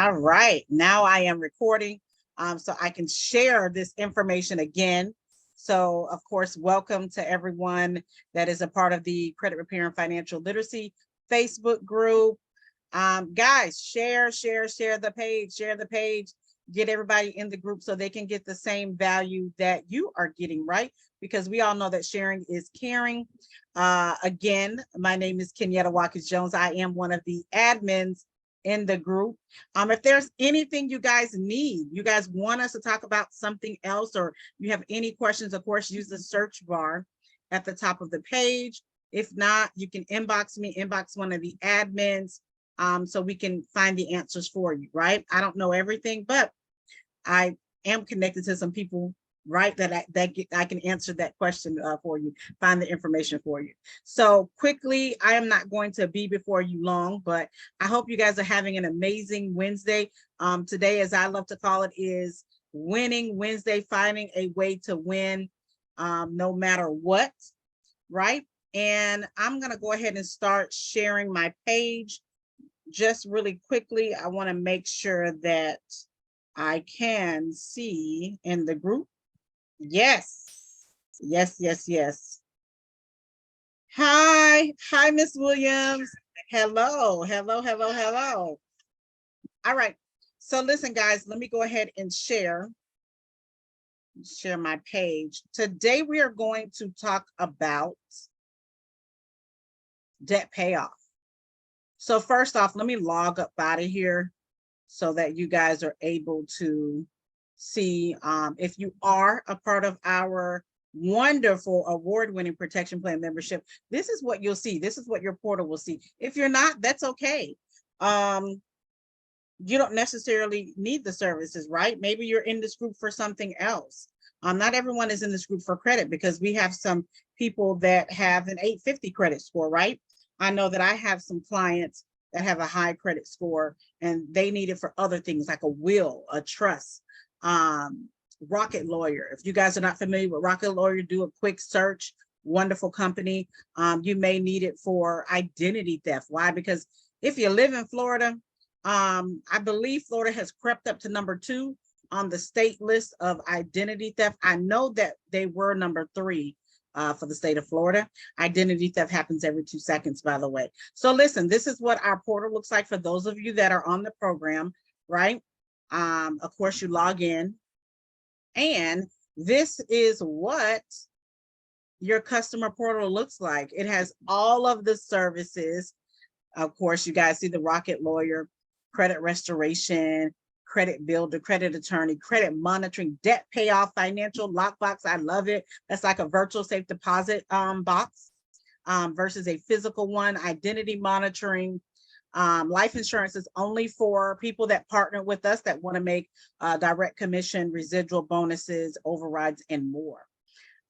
All right, now I am recording so I can share this information again. So, of course, welcome to everyone that is a part of the Credit Repair and Financial Literacy Facebook group. Guys, share the page, get everybody in the group so they can get the same value that you are getting, right? Because we all know that sharing is caring. Again, my name is Kenyatta Watkins Jones. I am one of the admins in the group. If there's anything you guys need, you guys want us to talk about something else, or you have any questions, of course, use the search bar at the top of the page. If not, you can inbox me, inbox one of the admins, so we can find the answers for you, right? I don't know everything, but I am connected to some people, right, that I can answer that question for you, find the information for you. So quickly, I am not going to be before you long, but I hope you guys are having an amazing Wednesday. Today, as I love to call it, is Winning Wednesday, finding a way to win no matter what, right? And I'm going to go ahead and start sharing my page just really quickly. I want to make sure that I can see in the group. Yes. Hi, Miss Williams. Hello. All right. So listen, guys, let me go ahead and share my page. Today, we are going to talk about debt payoff. So first off, let me log up out of here so that you guys are able to see if you are a part of our wonderful award-winning protection plan membership. This is what you'll see. This is what your portal will see. If you're not, that's okay. You don't necessarily need the services, right? Maybe you're in this group for something else. Not everyone is in this group for credit, because we have some people that have an 850 credit score, right? I know that I have some clients that have a high credit score and they need it for other things like a will, a trust, Rocket Lawyer. If you guys are not familiar with Rocket Lawyer, do a quick search. Wonderful company. You may need it for identity theft. Why? Because if you live in Florida, I believe Florida has crept up to number 2 on the state list of identity theft. I know that they were number 3 for the state of Florida. Identity theft happens every 2 seconds, by the way. So listen, this is what our portal looks like for those of you that are on the program, right? Of course, you log in, and this is what your customer portal looks like. It has all of the services. Of course, you guys see the Rocket Lawyer, credit restoration, credit builder, credit attorney, credit monitoring, debt payoff, financial lockbox. I love it. That's like a virtual safe deposit box versus a physical one. Identity monitoring. Life insurance is only for people that partner with us that want to make direct commission, residual bonuses, overrides, and more.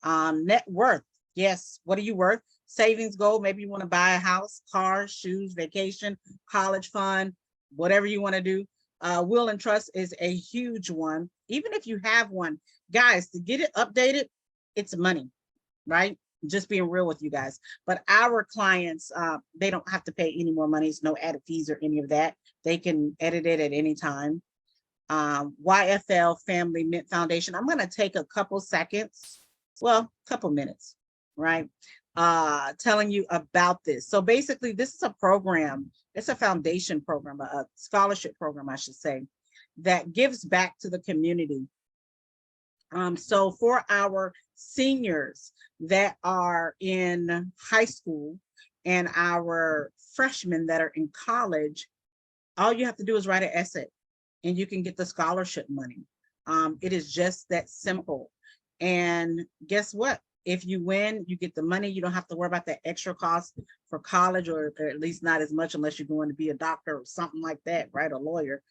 Net worth. Yes. What are you worth? Savings goal. Maybe you want to buy a house, car, shoes, vacation, college fund, whatever you want to do. Will and trust is a huge one. Even if you have one, guys, to get it updated, it's money, right? Just being real with you guys. But our clients, they don't have to pay any more money. It's no added fees or any of that. They can edit it at any time. YFL Family Mint Foundation. I'm going to take a couple seconds, well, couple minutes, right? Telling you about this. So basically, this is a program. It's a foundation program, a scholarship program, I should say, that gives back to the community. So for our seniors that are in high school and our freshmen that are in college, all you have to do is write an essay and you can get the scholarship money. It is just that simple. And guess what? If you win, you get the money. You don't have to worry about that extra cost for college, or at least not as much unless you're going to be a doctor or something like that, right? A lawyer.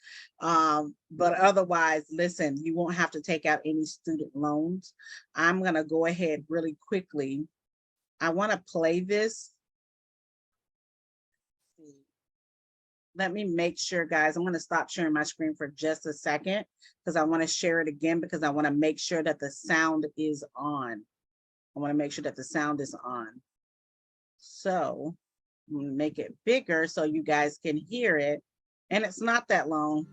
But otherwise, listen, you won't have to take out any student loans. I'm going to go ahead really quickly. I want to play this. Let me make sure, guys, I'm going to stop sharing my screen for just a second because I want to share it again because I want to make sure that the sound is on. I want to make sure that the sound is on. So I'm going to make it bigger so you guys can hear it. And it's not that long.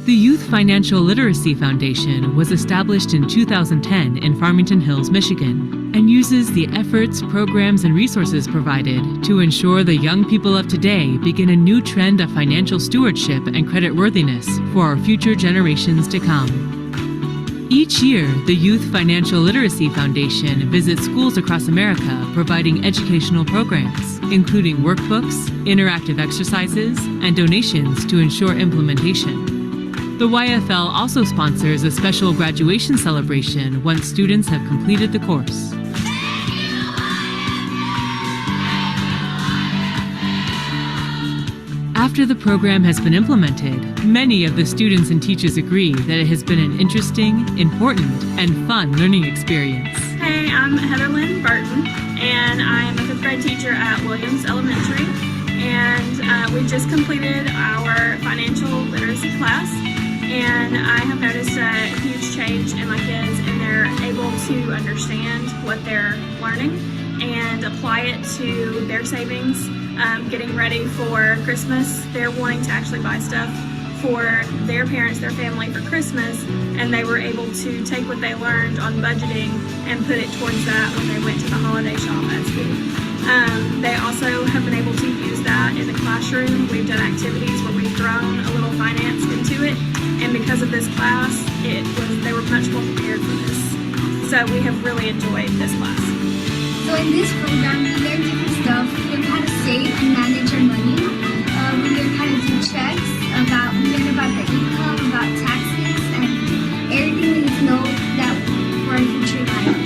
The Youth Financial Literacy Foundation was established in 2010 in Farmington Hills, Michigan, and uses the efforts, programs, and resources provided to ensure the young people of today begin a new trend of financial stewardship and creditworthiness for our future generations to come. Each year, the Youth Financial Literacy Foundation visits schools across America providing educational programs, including workbooks, interactive exercises, and donations to ensure implementation. The YFL also sponsors a special graduation celebration once students have completed the course. After the program has been implemented, many of the students and teachers agree that it has been an interesting, important, and fun learning experience. Hey, I'm Heather Lynn Burton, and I'm a 5th grade teacher at Williams Elementary. And we just completed our financial literacy class, and I have noticed a huge change in my kids, and they're able to understand what they're learning and apply it to their savings. Getting ready for Christmas, they're wanting to actually buy stuff for their parents, their family for Christmas, and they were able to take what they learned on budgeting and put it towards that when they went to the holiday shop at school. They also have been able to use that in the classroom. We've done activities where we've thrown a little finance into it, and because of this class, they were much more prepared for this. So we have really enjoyed this class. So in this program, we learn different stuff. We learn how to save and manage our money. We learn how to do checks. We learn about the income, about taxes, and everything we need to know that for our future life.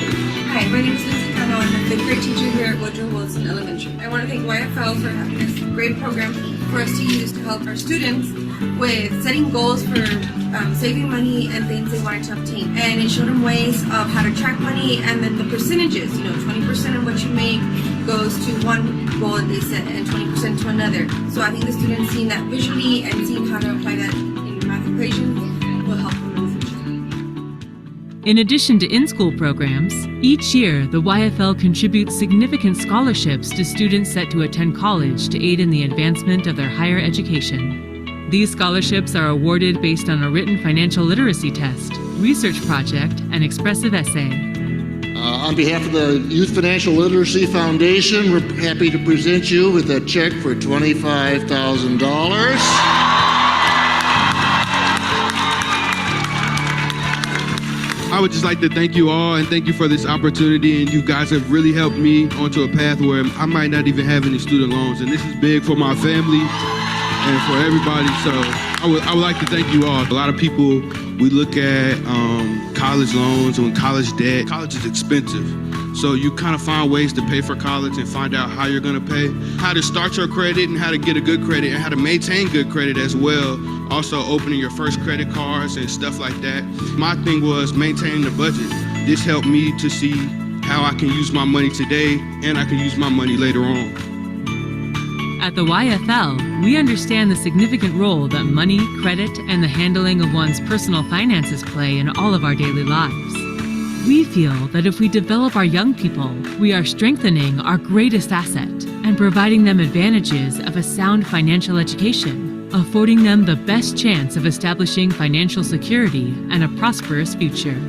Hi, my name is Lindsay Cano. I'm a 5th grade teacher here at Woodrow Wilson Elementary. I want to thank YFL for having this great program for us to use to help our students with setting goals for saving money and things they wanted to obtain. And it showed them ways of how to track money and then the percentages. 20% of what you make goes to one goal that they set and 20% to another. So I think the students seeing that visually and seeing how to apply that in math equations will help them in the future. In addition to in-school programs, each year the YFL contributes significant scholarships to students set to attend college to aid in the advancement of their higher education. These scholarships are awarded based on a written financial literacy test, research project, and expressive essay. On behalf of the Youth Financial Literacy Foundation, we're happy to present you with a check for $25,000. I would just like to thank you all and thank you for this opportunity, and you guys have really helped me onto a path where I might not even have any student loans, and this is big for my family and for everybody, so I would like to thank you all. A lot of people, we look at college loans and college debt. College is expensive, so you kind of find ways to pay for college and find out how you're going to pay, how to start your credit and how to get a good credit and how to maintain good credit as well. Also opening your first credit cards and stuff like that. My thing was maintaining the budget. This helped me to see how I can use my money today and I can use my money later on. At the YFL, we understand the significant role that money, credit, and the handling of one's personal finances play in all of our daily lives. We feel that if we develop our young people, we are strengthening our greatest asset and providing them advantages of a sound financial education, affording them the best chance of establishing financial security and a prosperous future.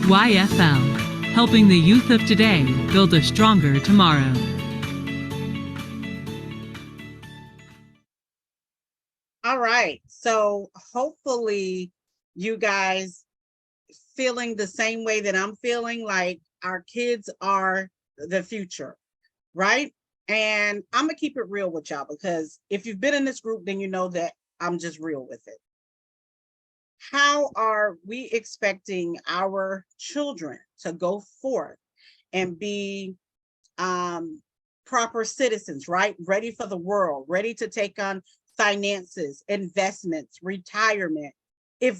YFL, helping the youth of today build a stronger tomorrow. All right, so hopefully you guys feeling the same way that I'm feeling, like our kids are the future, right? And I'm gonna keep it real with y'all, because if you've been in this group, then you know that I'm just real with it. How are we expecting our children to go forth and be proper citizens, right? Ready for the world, ready to take on finances, investments, retirement, if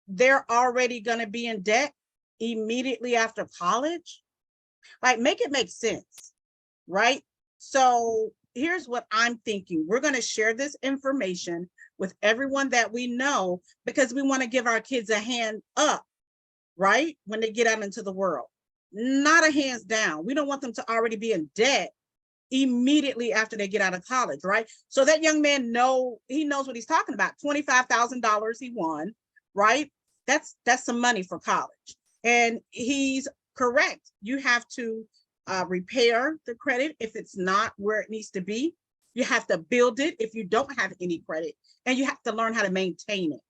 they're already going to be in debt immediately after college? Like, make it make sense, right? So here's what I'm thinking. We're going to share this information with everyone that we know, because we want to give our kids a hand up, right? When they get out into the world, not a hands down. We don't want them to already be in debt immediately after they get out of college, right? So that young man knows what he's talking about. $25,000 he won, right? That's some money for college. And he's correct. You have to repair the credit if it's not where it needs to be. You have to build it if you don't have any credit, and you have to learn how to maintain it,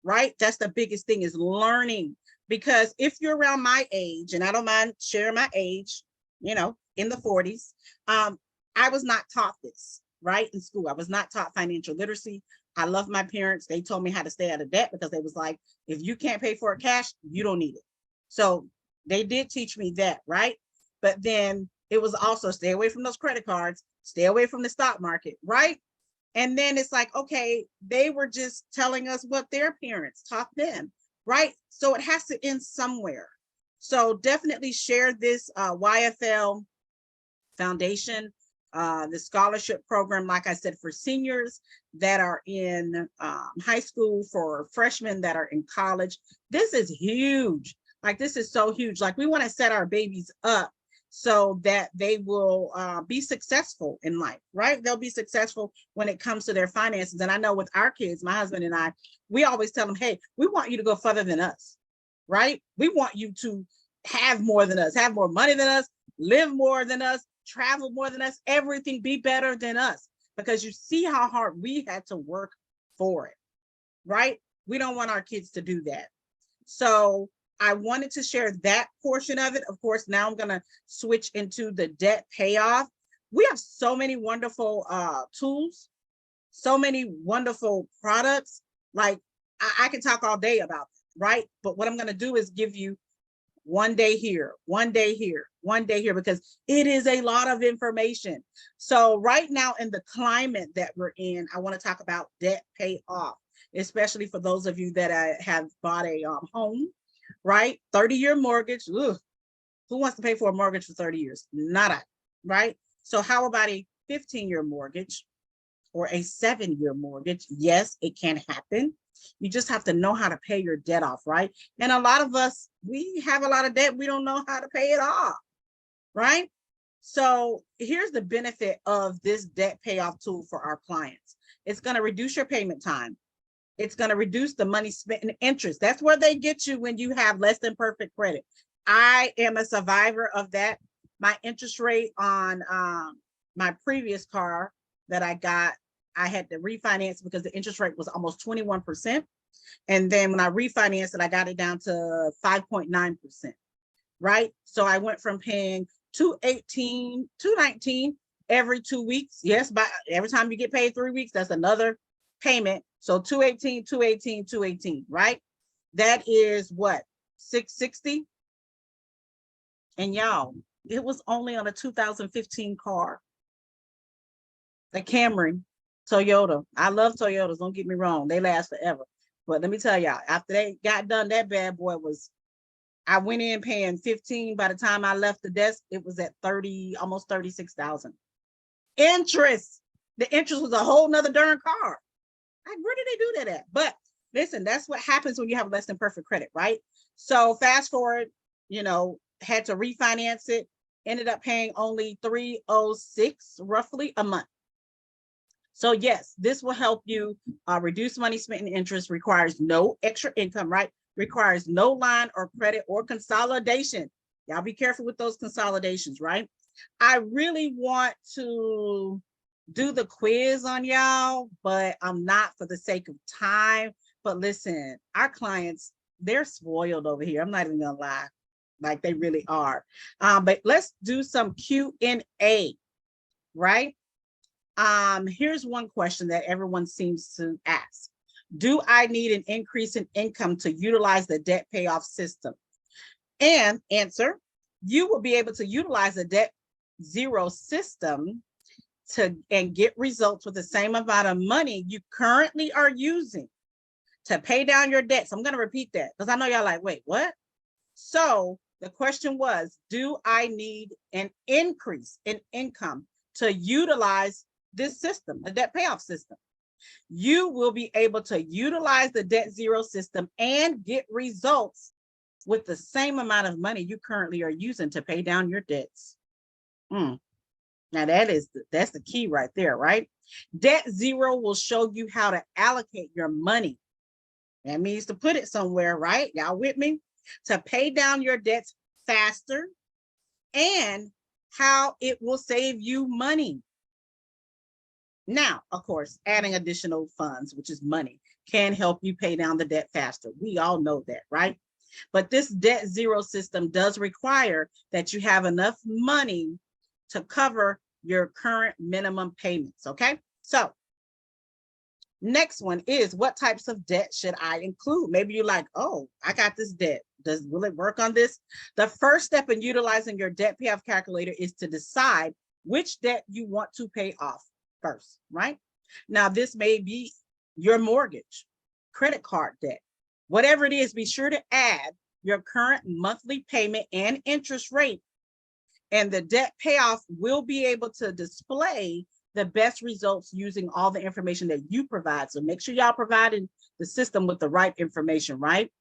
right? That's the biggest thing, is learning. Because if you're around my age, and I don't mind sharing my age, in the 40s, I was not taught this, right? In school, I was not taught financial literacy. I love my parents. They told me how to stay out of debt, because they was like, if you can't pay for it cash, you don't need it. So they did teach me that, right? But then it was also stay away from those credit cards, stay away from the stock market, right? And then it's like, okay, they were just telling us what their parents taught them, right? So it has to end somewhere. So definitely share this YFL Foundation, the scholarship program, like I said, for seniors that are in high school, for freshmen that are in college. This is huge. Like, this is so huge. Like, we want to set our babies up so that they will be successful in life, right? They'll be successful when it comes to their finances. And I know with our kids, my husband and I, we always tell them, hey, we want you to go further than us, right? We want you to have more than us, have more money than us, live more than us, travel more than us, everything, be better than us, because you see how hard we had to work for it, right? We don't want our kids to do that. So I wanted to share that portion of it. Of course, now I'm going to switch into the debt payoff. We have so many wonderful tools, so many wonderful products. Like, I can talk all day about them, right? But what I'm going to do is give you one day here, one day here, one day here, because it is a lot of information. So right now, in the climate that we're in, I want to talk about debt payoff, especially for those of you that have bought a home, right? 30-year mortgage. Ugh, who wants to pay for a mortgage for 30 years? Not I, right? So how about a 15-year mortgage or a 7-year mortgage? Yes, it can happen. You just have to know how to pay your debt off, right? And a lot of us, we have a lot of debt. We don't know how to pay it off, right? So here's the benefit of this debt payoff tool for our clients. It's going to reduce your payment time. It's going to reduce the money spent in interest. That's where they get you when you have less than perfect credit. I am a survivor of that. My interest rate on my previous car that I got, I had to refinance because the interest rate was almost 21%. And then when I refinanced it, I got it down to 5.9%, right? So I went from paying $219 every 2 weeks. Yes, but every time you get paid 3 weeks, that's another payment. So $218, right? That is what, $660? And y'all, it was only on a 2015 car, the Camry, Toyota. I love Toyotas, don't get me wrong, they last forever. But let me tell y'all, after they got done, that bad boy was, I went in paying 15. By the time I left the desk, it was at 30, almost 36,000. Interest. The interest was a whole nother darn car. Like, where did they do that at? But listen, that's what happens when you have less than perfect credit, right? So fast forward, had to refinance it, ended up paying only $306 roughly a month. So yes, this will help you reduce money spent in interest, requires no extra income, right? Requires no line or credit or consolidation. Y'all be careful with those consolidations, right? I really want to do the quiz on y'all, but I'm not, for the sake of time. But listen, our clients, they're spoiled over here. I'm not even gonna lie, like they really are. But let's do some Q&A, right? Here's one question that everyone seems to ask. Do I need an increase in income to utilize the debt payoff system? And answer, you will be able to utilize the debt zero system and get results with the same amount of money you currently are using to pay down your debts. I'm going to repeat that because I know y'all like, wait, what? So the question was, do I need an increase in income to utilize this system, the debt payoff system? You will be able to utilize the debt zero system and get results with the same amount of money you currently are using to pay down your debts. Now that's the key right there, right? Debt zero will show you how to allocate your money. That means to put it somewhere, right? Y'all with me? To pay down your debts faster, and how it will save you money. Now, of course, adding additional funds, which is money, can help you pay down the debt faster. We all know that, right? But this debt zero system does require that you have enough money to cover your current minimum payments, okay? So next one is, what types of debt should I include? Maybe you're like, oh, I got this debt. Will it work on this? The first step in utilizing your debt payoff calculator is to decide which debt you want to pay off first, right? Now, this may be your mortgage, credit card debt, whatever it is. Be sure to add your current monthly payment and interest rate, and the debt payoff will be able to display the best results using all the information that you provide. So make sure y'all providing the system with the right information, right?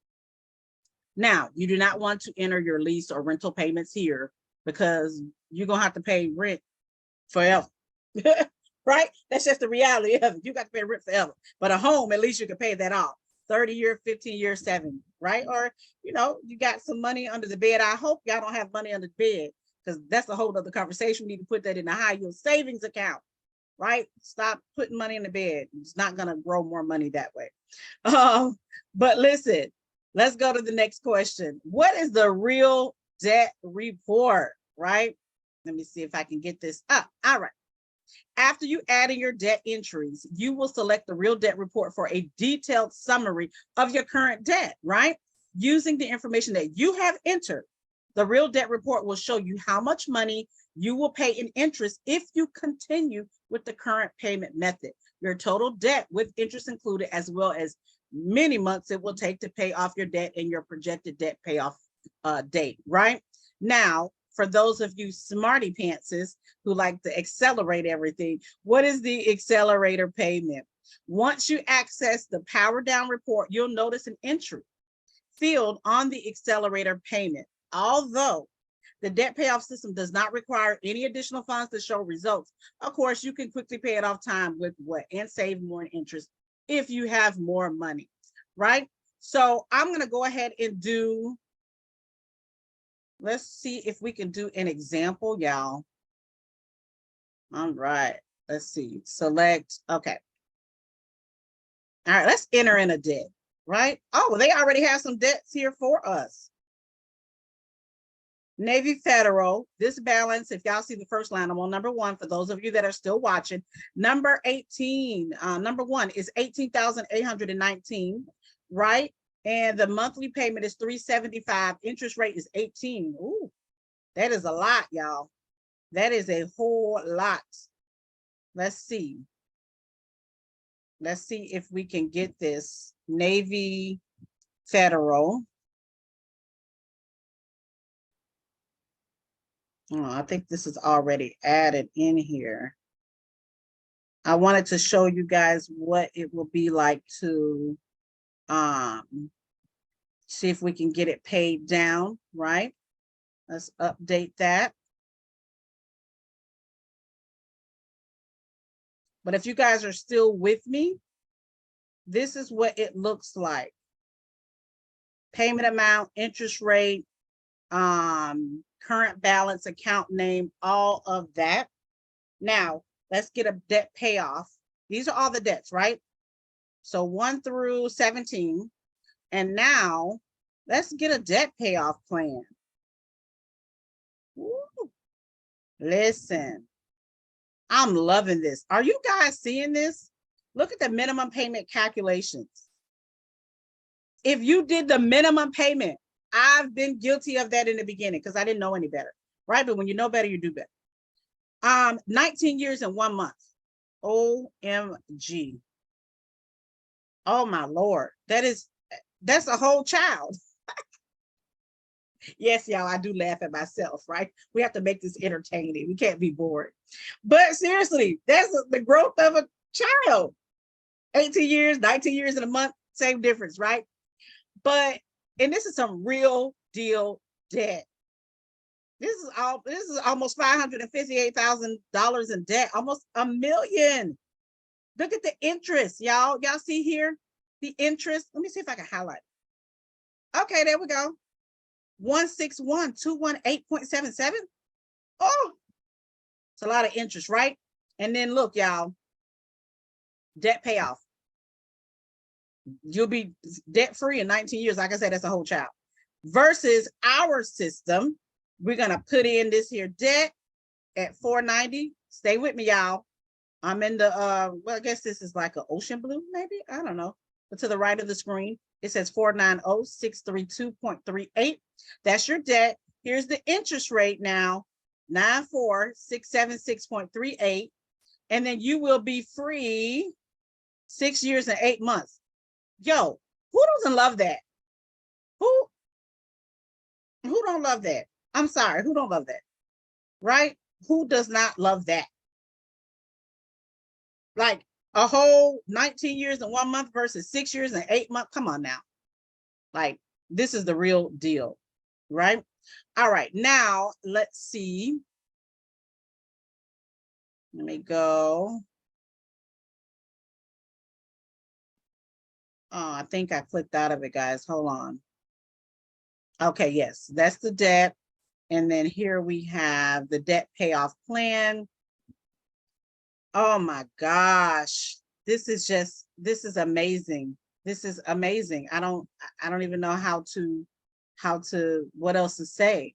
Now, you do not want to enter your lease or rental payments here, because you're going to have to pay rent forever, right? That's just the reality of it. You got to pay rent forever. But a home, at least you can pay that off. 30 years, 15 years, 7, right? Or, you got some money under the bed. I hope y'all don't have money under the bed, because that's a whole other conversation. We need to put that in a high yield savings account, right? Stop putting money in the bed. It's not going to grow more money that way. But listen, let's go to the next question. What is the real debt report, right? Let me see if I can get this up. All right. After you add in your debt entries, you will select the real debt report for a detailed summary of your current debt, right? Using the information that you have entered, the real debt report will show you how much money you will pay in interest if you continue with the current payment method, your total debt with interest included, as well as many months it will take to pay off your debt and your projected debt payoff date, right? Now, for those of you smarty pantses who like to accelerate everything, what is the accelerator payment? Once you access the Power Down report, you'll notice an entry field on the accelerator payment. Although the debt payoff system does not require any additional funds to show results, of course, you can quickly pay it off time with and save more in interest if you have more money, right? So I'm going to go ahead and let's see if we can do an example, y'all. All right, let's see, select, okay. All right, let's enter in a debt, right? Oh, well, they already have some debts here for us. Navy Federal, this balance, if y'all see the first line, I'm on number 1 for those of you that are still watching. Number 18, number 1 is $18,819, right? And the monthly payment is $375. Interest rate is 18. Ooh, that is a lot, y'all. That is a whole lot. Let's see. Let's see if we can get this. Navy Federal. Oh, I think this is already added in here. I wanted to show you guys what it will be like to see if we can get it paid down, right? Let's update that. But if you guys are still with me, this is what it looks like. Payment amount, interest rate, current balance, account name, all of that. Now, let's get a debt payoff. These are all the debts, right? So 1 through 17. And now let's get a debt payoff plan. Woo. Listen, I'm loving this. Are you guys seeing this? Look at the minimum payment calculations. If you did the minimum payment, I've been guilty of that in the beginning because I didn't know any better, right? But when you know better, you do better. 19 years and 1 month. OMG. Oh my Lord. That's a whole child. Yes, y'all, I do laugh at myself, right? We have to make this entertaining. We can't be bored. But seriously, that's the growth of a child. 18 years, 19 years in a month, same difference, right? And this is some real deal debt. This is almost $558,000 in debt, almost $1 million. Look at the interest, y'all. Y'all see here the interest. Let me see if I can highlight. Okay, there we go. 161,218.77. Oh, it's a lot of interest, right? And then look, y'all, debt payoff. You'll be debt free in 19 years. Like I said, that's a whole child. Versus our system, we're gonna put in this here debt at 490. Stay with me, y'all. I'm in the well, I guess this is like an ocean blue, maybe. I don't know. But to the right of the screen, it says 490,632.38. That's your debt. Here's the interest rate now, 94676.38. And then you will be free 6 years and 8 months. Yo, who doesn't love that? Who don't love that? I'm sorry, who don't love that? Right? Who does not love that? Like a whole 19 years and 1 month versus 6 years and 8 months. Come on now. Like, this is the real deal, right? All right, now let's see. Let me go. Oh, I think I clicked out of it, guys. Hold on. Okay, yes, that's the debt. And then here we have the debt payoff plan. Oh my gosh. This is amazing. This is amazing. I don't even know how to, what else to say.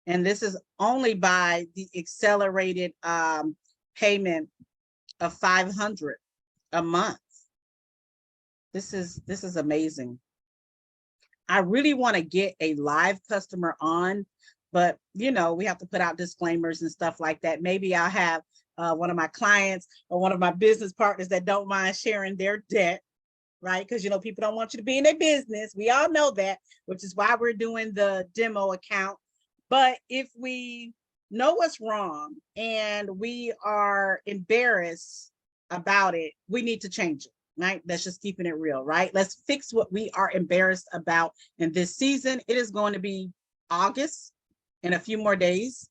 And this is only by the accelerated payment of $500 a month. This is amazing. I really want to get a live customer on, but you know, we have to put out disclaimers and stuff like that. Maybe I'll have one of my clients or one of my business partners that don't mind sharing their debt, right? Because, you know, people don't want you to be in their business. We all know that, which is why we're doing the demo account. But if we know what's wrong and we are embarrassed about it, we need to change it, right? That's just keeping it real, right? Let's fix what we are embarrassed about in this season. It is going to be August in a few more days.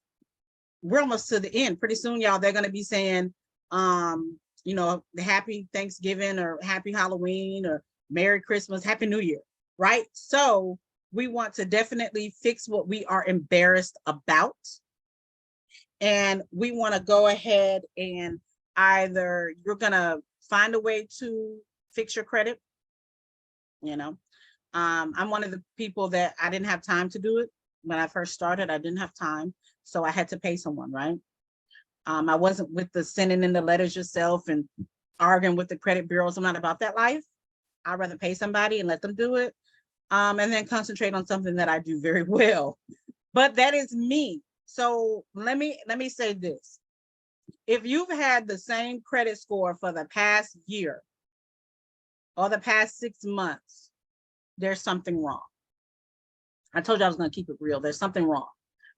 We're almost to the end. Pretty soon, y'all, they're going to be saying, you know, the happy Thanksgiving or happy Halloween or Merry Christmas, Happy New Year, right? So we want to definitely fix what we are embarrassed about. And we want to go ahead and either you're going to find a way to fix your credit. You know, I'm one of the people that I didn't have time to do it. When I first started, I didn't have time. So I had to pay someone, right? I wasn't with the sending in the letters yourself and arguing with the credit bureaus. I'm not about that life. I'd rather pay somebody and let them do it. And then concentrate on something that I do very well. But that is me. So let me say this. If you've had the same credit score for the past year or the past 6 months, there's something wrong. I told you I was going to keep it real. There's something wrong,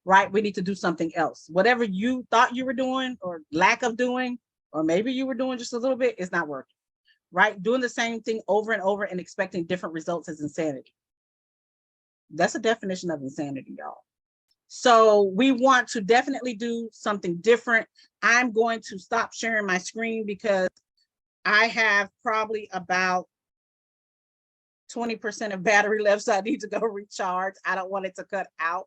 right? We need to do something else. Whatever you thought you were doing or lack of doing, or maybe you were doing just a little bit, it's not working, right? Doing the same thing over and over and expecting different results is insanity. That's a definition of insanity, y'all. So we want to definitely do something different. I'm going to stop sharing my screen because I have probably about 20% of battery left, so I need to go recharge. I don't want it to cut out.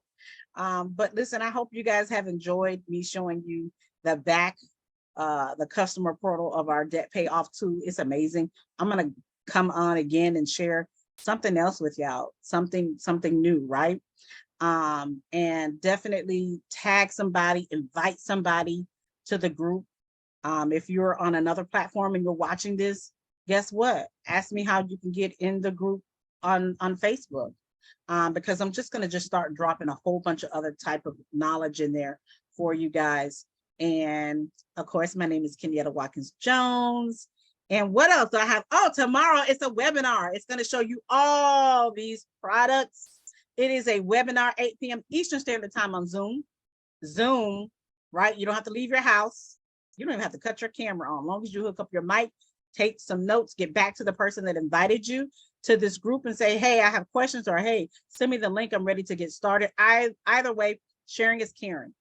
But listen, I hope you guys have enjoyed me showing you the customer portal of our debt payoff tool. It's amazing. I'm gonna come on again and share something else with y'all, something new, right? And definitely tag somebody, invite somebody to the group. If you're on another platform and you're watching this, guess what? Ask me how you can get in the group on Facebook, because I'm just going to start dropping a whole bunch of other type of knowledge in there for you guys. And of course, my name is Kenyatta Watkins Jones. And what else do I have? Oh, tomorrow it's a webinar. It's going to show you all these products. It is a webinar, 8 p.m. Eastern Standard Time on Zoom. Zoom, right? You don't have to leave your house. You don't even have to cut your camera on. As long as you hook up your mic, take some notes, get back to the person that invited you to this group and say, hey, I have questions, or hey, send me the link. I'm ready to get started. Either way, Sharing is caring.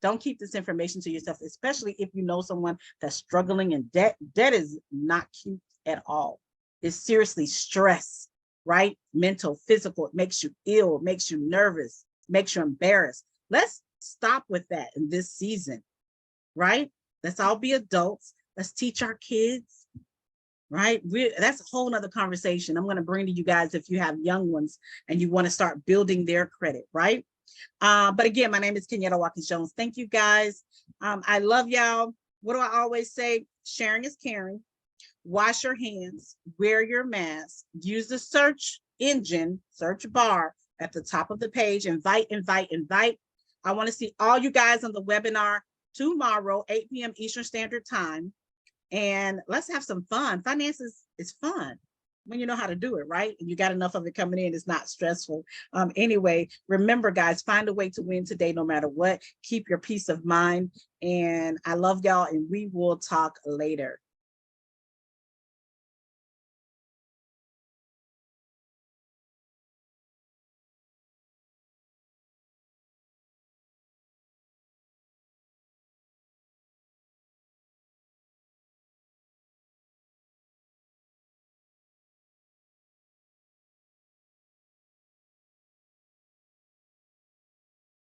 Don't keep this information to yourself, especially if you know someone that's struggling in debt. Debt is not cute at all. It's seriously stress, right? Mental, physical. It makes you ill, it makes you nervous, makes you embarrassed. Let's stop with that in this season, right? Let's all be adults. Let's teach our kids, right? That's a whole nother conversation I'm going to bring to you guys if you have young ones and you want to start building their credit, right? But again, my name is Kenyatta Watkins Jones. Thank you guys. I love y'all. What do I always say? Sharing is caring. Wash your hands, wear your mask, use the search engine, search bar at the top of the page. Invite, invite, invite. I want to see all you guys on the webinar tomorrow, 8 p.m. Eastern Standard Time. And let's have some fun. Finances is fun when you know how to do it, right? And you got enough of it coming in, it's not stressful. Anyway, remember guys, find a way to win today, no matter what. Keep your peace of mind. And I love y'all, and we will talk later.